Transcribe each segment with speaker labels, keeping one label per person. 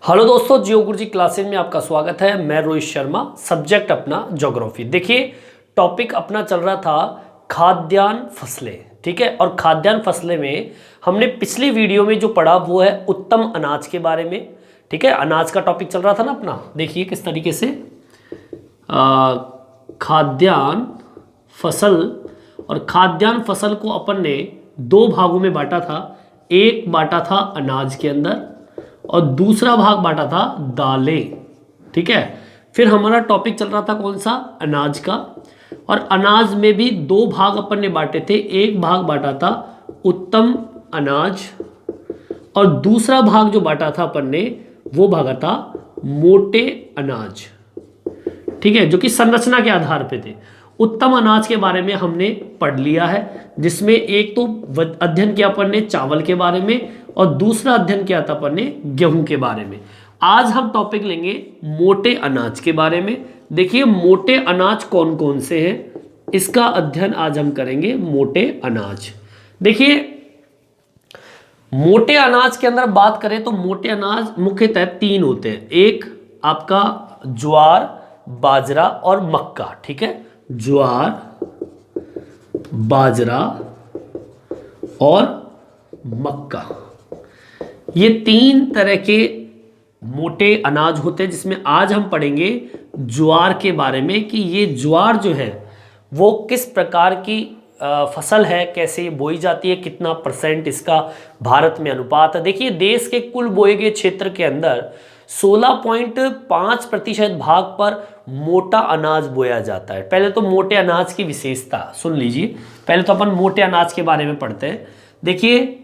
Speaker 1: Hello दोस्तों, जियो गुरुजी classes में आपका स्वागत है। मैं रोहित शर्मा, सब्जेक्ट अपना ज्योग्राफी। देखिए, टॉपिक अपना चल रहा था खाद्यान्न फसलें, ठीक है। और खाद्यान्न फसलें में हमने पिछली वीडियो में जो पढ़ा वो है उत्तम अनाज के बारे में, ठीक है। अनाज का टॉपिक चल रहा था ना अपना। देखिए किस तरीके से खाद्यान्न फसल, और खाद्यान्न फसल को अपन ने दो भागों में बांटा था। एक बांटा था अनाज के अंदर और दूसरा भाग बांटा था दालें, ठीक है। फिर हमारा टॉपिक चल रहा था कौन सा, अनाज का। और अनाज में भी दो भाग अपन ने बांटे थे। एक भाग बांटा था उत्तम अनाज और दूसरा भाग जो बांटा था अपन ने वो भागा था मोटे अनाज, ठीक है, जो कि संरचना के आधार पे थे। उत्तम अनाज के बारे में हमने पढ़ लिया है, जिसमें एक तो अध्ययन किया अपन ने चावल के बारे में और दूसरा अध्ययन किया था अपन ने गेहूं के बारे में। आज हम टॉपिक लेंगे मोटे अनाज के बारे में। देखिए मोटे अनाज कौन कौन से हैं, इसका अध्ययन आज हम करेंगे। मोटे अनाज, देखिए मोटे अनाज के अंदर बात करें तो मोटे अनाज मुख्यतः तीन होते हैं। एक आपका ज्वार, बाजरा और मक्का, ठीक है। ज्वार, बाजरा और मक्का, ये तीन तरह के मोटे अनाज होते हैं, जिसमें आज हम पढ़ेंगे ज्वार के बारे में कि ये ज्वार जो है वो किस प्रकार की फसल है, कैसे ये बोई जाती है, कितना परसेंट इसका भारत में अनुपात है। देखिए देश के कुल बोए गए क्षेत्र के अंदर 16.5% भाग पर मोटा अनाज बोया जाता है। पहले तो मोटे अनाज की विशेषता सुन लीजिए। पहले तो अपन मोटे अनाज के बारे में पढ़ते हैं। देखिए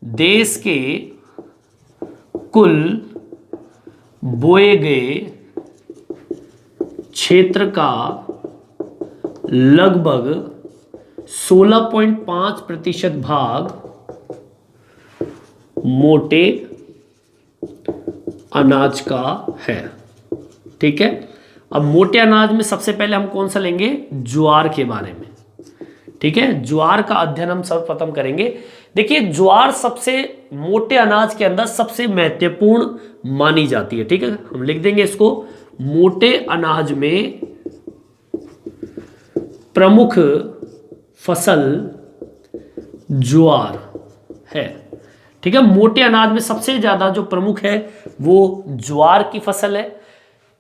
Speaker 1: देश के कुल बोए गए क्षेत्र का लगभग 16.5% भाग मोटे अनाज का है, ठीक है। अब मोटे अनाज में सबसे पहले हम कौन सा लेंगे, ज्वार के बारे में, ठीक है। ज्वार का अध्ययन हम सर्वप्रथम करेंगे। देखिए ज्वार सबसे मोटे अनाज के अंदर सबसे महत्वपूर्ण मानी जाती है, ठीक है। हम लिख देंगे इसको, मोटे अनाज में प्रमुख फसल ज्वार है, ठीक है। मोटे अनाज में सबसे ज्यादा जो प्रमुख है वो ज्वार की फसल है।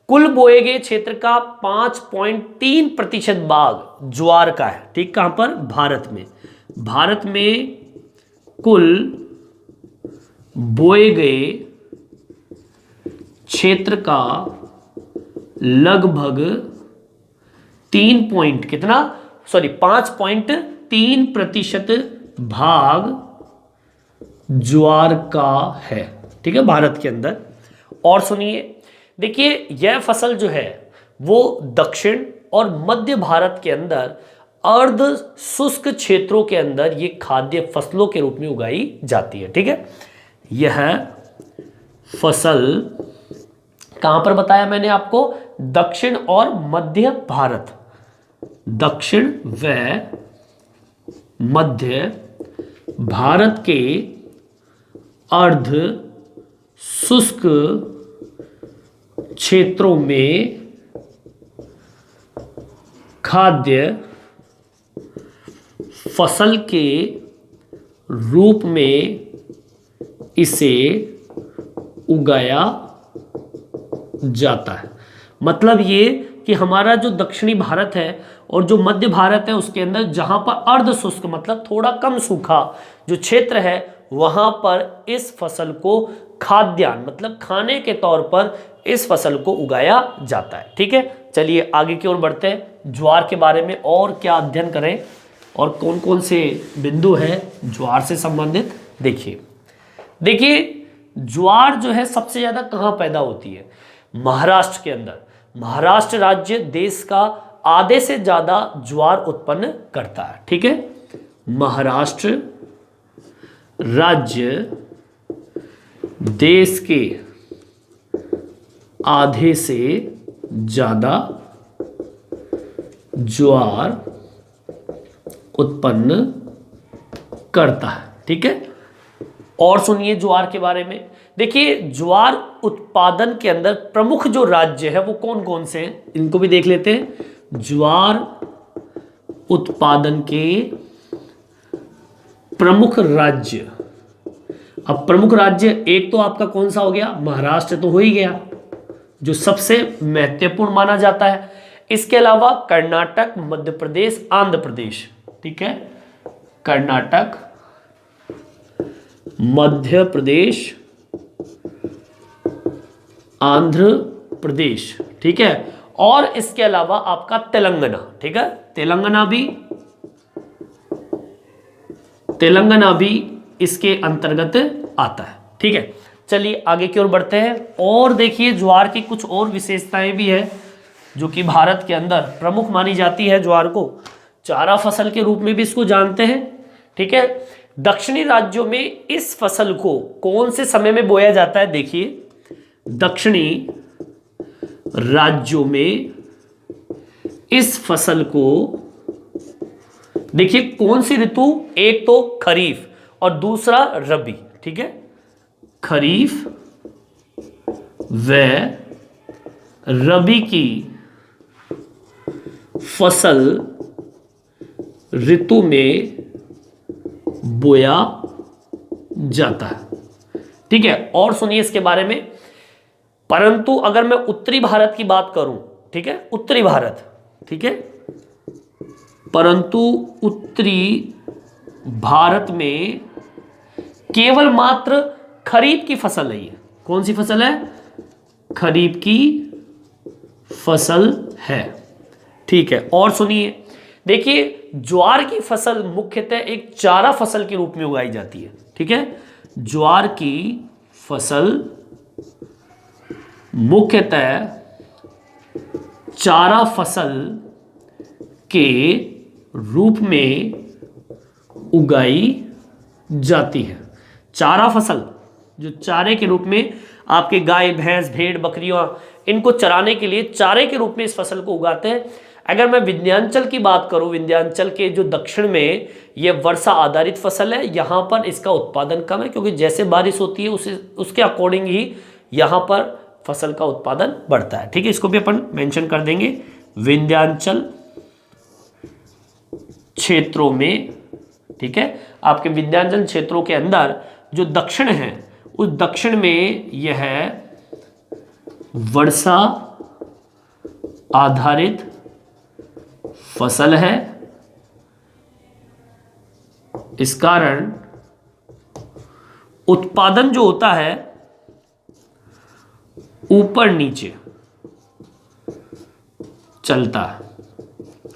Speaker 1: कुल बोए गए क्षेत्र का 5.3% भाग ज्वार का है, ठीक। कहां पर, भारत में। भारत में कुल बोए गए क्षेत्र का लगभग 5.3% भाग ज्वार का है, ठीक है, भारत के अंदर। और सुनिए, देखिए यह फसल जो है वो दक्षिण और मध्य भारत के अंदर अर्ध शुष्क क्षेत्रों के अंदर ये खाद्य फसलों के रूप में उगाई जाती है, ठीक है। यह फसल कहां पर बताया मैंने आपको, दक्षिण और मध्य भारत, दक्षिण व मध्य भारत के अर्ध शुष्क क्षेत्रों में खाद्य फसल के रूप में इसे उगाया जाता है। मतलब ये कि हमारा जो दक्षिणी भारत है और जो मध्य भारत है उसके अंदर जहां पर अर्ध शुष्क मतलब थोड़ा कम सूखा जो क्षेत्र है वहां पर इस फसल को खाद्यान्न मतलब खाने के तौर पर इस फसल को उगाया जाता है, ठीक है। चलिए आगे की ओर बढ़ते हैं। ज्वार के बारे में और क्या अध्ययन करें और कौन कौन से बिंदु है ज्वार से संबंधित, देखिए ज्वार जो है सबसे ज्यादा कहां पैदा होती है, महाराष्ट्र के अंदर। महाराष्ट्र राज्य देश का आधे से ज्यादा ज्वार उत्पन्न करता है, ठीक है। महाराष्ट्र राज्य देश के आधे से ज्यादा ज्वार उत्पन्न करता है, ठीक है। और सुनिए ज्वार के बारे में। देखिए ज्वार उत्पादन के अंदर प्रमुख जो राज्य है वो कौन कौन से हैं, इनको भी देख लेते हैं। ज्वार उत्पादन के प्रमुख राज्य, अब प्रमुख राज्य एक तो आपका कौन सा हो गया, महाराष्ट्र तो हो ही गया जो सबसे महत्वपूर्ण माना जाता है। इसके अलावा कर्नाटक, मध्य प्रदेश, आंध्र प्रदेश, ठीक है, कर्नाटक, मध्य प्रदेश, आंध्र प्रदेश, ठीक है, और इसके अलावा आपका तेलंगाना, ठीक है, तेलंगाना भी इसके अंतर्गत आता है, ठीक है। चलिए आगे की ओर बढ़ते हैं और देखिए ज्वार की कुछ और विशेषताएं भी है जो कि भारत के अंदर प्रमुख मानी जाती है। ज्वार को चारा फसल के रूप में भी इसको जानते हैं, ठीक है। दक्षिणी राज्यों में इस फसल को कौन से समय में बोया जाता है, देखिए दक्षिणी राज्यों में इस फसल को देखिए कौन सी ऋतु, एक तो खरीफ और दूसरा रबी, ठीक है, खरीफ व रबी की फसल ऋतु में बोया जाता है, ठीक है। और सुनिए इसके बारे में, परंतु अगर मैं उत्तरी भारत की बात करूं, ठीक है, उत्तरी भारत, ठीक है, परंतु उत्तरी भारत में केवल मात्र खरीफ की फसल नहीं है। कौन सी फसल है, खरीफ की फसल है, ठीक है। और सुनिए, देखिए ज्वार की फसल मुख्यतः एक चारा फसल के रूप में उगाई जाती है, ठीक है, ज्वार की फसल मुख्यतः चारा फसल के रूप में उगाई जाती है। चारा फसल जो चारे के रूप में आपके गाय, भैंस, भेड़, बकरियां, इनको चराने के लिए चारे के रूप में इस फसल को उगाते हैं। अगर मैं विंध्याचल की बात करूं, विंध्याचल के जो दक्षिण में यह वर्षा आधारित फसल है, यहां पर इसका उत्पादन कम है क्योंकि जैसे बारिश होती है उसके अकॉर्डिंग ही यहां पर फसल का उत्पादन बढ़ता है, ठीक है। इसको भी अपन मेंशन कर देंगे, विंध्याचल क्षेत्रों में, ठीक है, आपके विंध्याचल क्षेत्रों के अंदर जो दक्षिण है उस दक्षिण में यह वर्षा आधारित फसल है। इस कारण उत्पादन जो होता है ऊपर नीचे चलता है,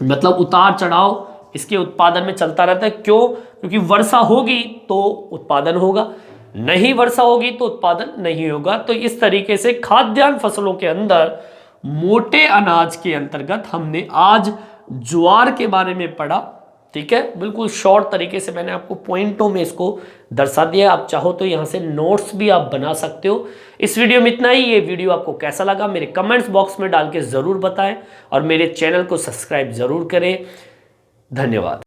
Speaker 1: मतलब उतार चढ़ाव इसके उत्पादन में चलता रहता है। क्यों? क्योंकि वर्षा होगी तो उत्पादन होगा, नहीं वर्षा होगी तो उत्पादन नहीं होगा। तो इस तरीके से खाद्यान्न फसलों के अंदर मोटे अनाज के अंतर्गत हमने आज ज्वार के बारे में पढ़ा, ठीक है। बिल्कुल शॉर्ट तरीके से मैंने आपको पॉइंटों में इसको दर्शा दिया। आप चाहो तो यहां से नोट्स भी आप बना सकते हो। इस वीडियो में इतना ही। ये वीडियो आपको कैसा लगा मेरे कमेंट्स बॉक्स में डाल के जरूर बताएं और मेरे चैनल को सब्सक्राइब जरूर करें। धन्यवाद।